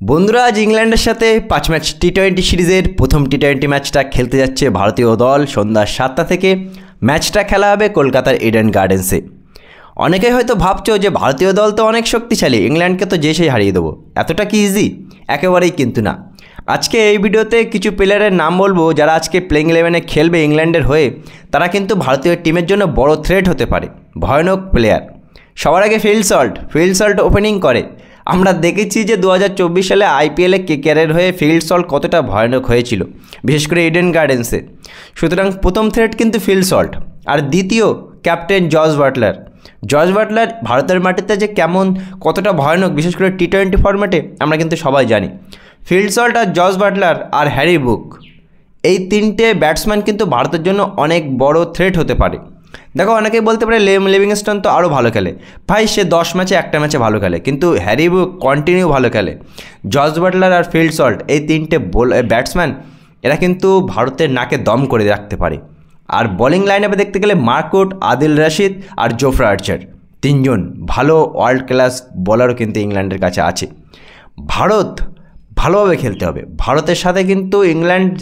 বন্ধুরা, আজ ইংল্যান্ডের সাথে 5 ম্যাচ টি-20 সিরিজের প্রথম টি-20 ম্যাচটা খেলতে যাচ্ছে ভারতীয় দল সন্ধ্যা 7টা থেকে। ম্যাচটা খেলা হবে কলকাতার ইডেন গার্ডেন্সে। অনেকেই হয়তো ভাবছো যে ভারতীয় দল তো অনেক শক্তিশালী, ইংল্যান্ডকে তো যে সেই হারিয়ে দেবো, এতটা কি ইজি? একেবারেই কিন্তু না। আজকে এই ভিডিওতে কিছু প্লেয়ারের নাম বলবো যারা আজকে প্লেইং 11-এ খেলবে ইংল্যান্ডের হয়ে। তারা কিন্তু ভারতীয় টিমের জন্য বড় থ্রেট হতে পারে, ভয়ানক প্লেয়ার। সবার আগে ফিল সল্ট ওপেনিং করে। আমরা দেখেছি যে 2024 সালে আইপিএলে কেকেআরের হয়ে ফিল্ড সল্ট কতটা ভয়ানক হয়েছিল, বিশেষ করে ইডেন গার্ডেন্সে। সুতরাং প্রথম থ্রেট কিন্তু ফিল সল্ট। আর দ্বিতীয় ক্যাপ্টেন জস বাটলার ভারতের মাটিতে যে কতটা ভয়ানক, বিশেষ করে টি-20 ফরম্যাটে আমরা কিন্তু সবাই জানি। ফিল্ড সল্ট আর জস বাটলার আর হ্যারি ব্রুক, এই তিনটে ব্যাটসম্যান কিন্তু ভারতের জন্য অনেক বড় থ্রেট হতে পারে। দেখো, অনেকেই বলতে পারে লিভিংস্টন তো আরও ভালো খেলে। ভাই, সে 10 ম্যাচে একটা ম্যাচে ভালো খেলে, কিন্তু হ্যারি ব্রুক কন্টিনিউ ভালো খেলে। জস বাটলার আর ফিল্ড সল্ট, এই তিনটে ব্যাটসম্যান, এরা কিন্তু ভারতের নাকে দম করে রাখতে পারে। আর বোলিং লাইন আপে দেখতে গেলে মার্কুট, আদিল রশিদ আর জোফ্রা আর্চার, তিনজন ভালো ওয়ার্ল্ড ক্লাস বোলারও কিন্তু ইংল্যান্ডের কাছে আছে। ভারত ভালোভাবে খেলতে হবে। ভারতের সাথে কিন্তু ইংল্যান্ড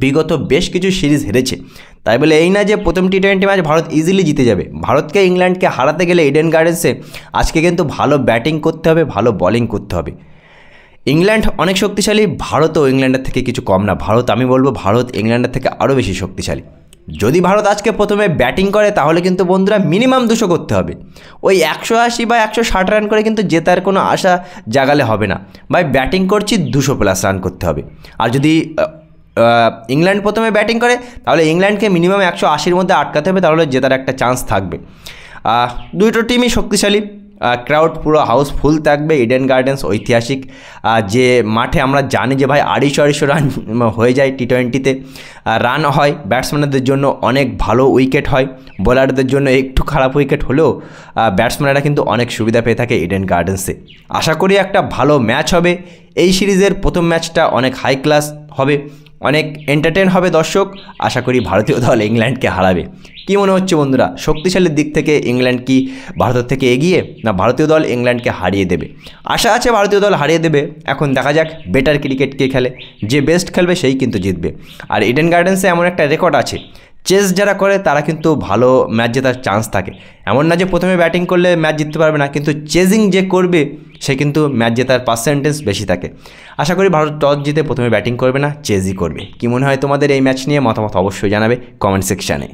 বিগত বেশ কিছু সিরিজ হেরেছে, তাই বলে এই না যে প্রথম টি-20 ম্যাচ ভারত ইজিলি জিতে যাবে। ভারতকে ইংল্যান্ডকে হারাতে গেলে ইডেন গার্ডেন্সে আজকে কিন্তু ভালো ব্যাটিং করতে হবে, ভালো বোলিং করতে হবে। ইংল্যান্ড অনেক শক্তিশালী, ভারতও ইংল্যান্ডের থেকে কিছু কম না। আমি বলবো ভারত ইংল্যান্ডের থেকে আরও বেশি শক্তিশালী। যদি ভারত আজকে প্রথমে ব্যাটিং করে তাহলে কিন্তু বন্ধুরা মিনিমাম 200 করতে হবে। ওই 180 বা 160 রান করে কিন্তু জেতার কোনো আশা জাগালে হবে না। ভাই, ব্যাটিং করছি 200+ রান করতে হবে। আর যদি ইংল্যান্ড প্রথমে ব্যাটিং করে তাহলে ইংল্যান্ডকে মিনিমাম 180-র মধ্যে আটকাতে হবে, তাহলে জেতার একটা চান্স থাকবে। দুটো টিমই শক্তিশালী, ক্রাউড পুরো হাউসফুল থাকবে। ইডেন গার্ডেন্স ঐতিহাসিক যে মাঠে আমরা জানি যে ভাই 250 রান হয়ে যায় টি-20-তে। রান হয়, ব্যাটসম্যানদের জন্য অনেক ভালো উইকেট হয়, বোলারদের জন্য একটু খারাপ উইকেট হলেও ব্যাটসম্যানরা কিন্তু অনেক সুবিধা পেয়ে থাকে ইডেন গার্ডেন্সে। আশা করি একটা ভালো ম্যাচ হবে। এই সিরিজের প্রথম ম্যাচটা অনেক হাই ক্লাস হবে, অনেক এন্টারটেন হবে দর্শক। আশা করি ভারতীয় দল ইংল্যান্ডকে হারাবে। কী মনে হচ্ছে বন্ধুরা, শক্তিশালীর দিক থেকে ইংল্যান্ড কি ভারতের থেকে এগিয়ে, না ভারতীয় দল ইংল্যান্ডকে হারিয়ে দেবে? আশা আছে ভারতীয় দল হারিয়ে দেবে। এখন দেখা যাক বেটার ক্রিকেট কে খেলে, যে বেস্ট খেলবে সেই কিন্তু জিতবে। আর ইডেন গার্ডেন্সে এমন একটা রেকর্ড আছে, চেস যারা করে তারা কিন্তু ভালো ম্যাচ জেতার চান্স থাকে। এমন না যে প্রথমে ব্যাটিং করলে ম্যাচ জিততে পারবে না, কিন্তু চেজিং যে করবে সে কিন্তু ম্যাচ জেতার পার্সেন্টেজ বেশি থাকে। আশা করি ভারত টস জিতে প্রথমে ব্যাটিং করবে না, চেজই করবে। কী মনে হয় তোমাদের এই ম্যাচ নিয়ে? মতামত অবশ্যই জানাবে কমেন্ট সেকশানে।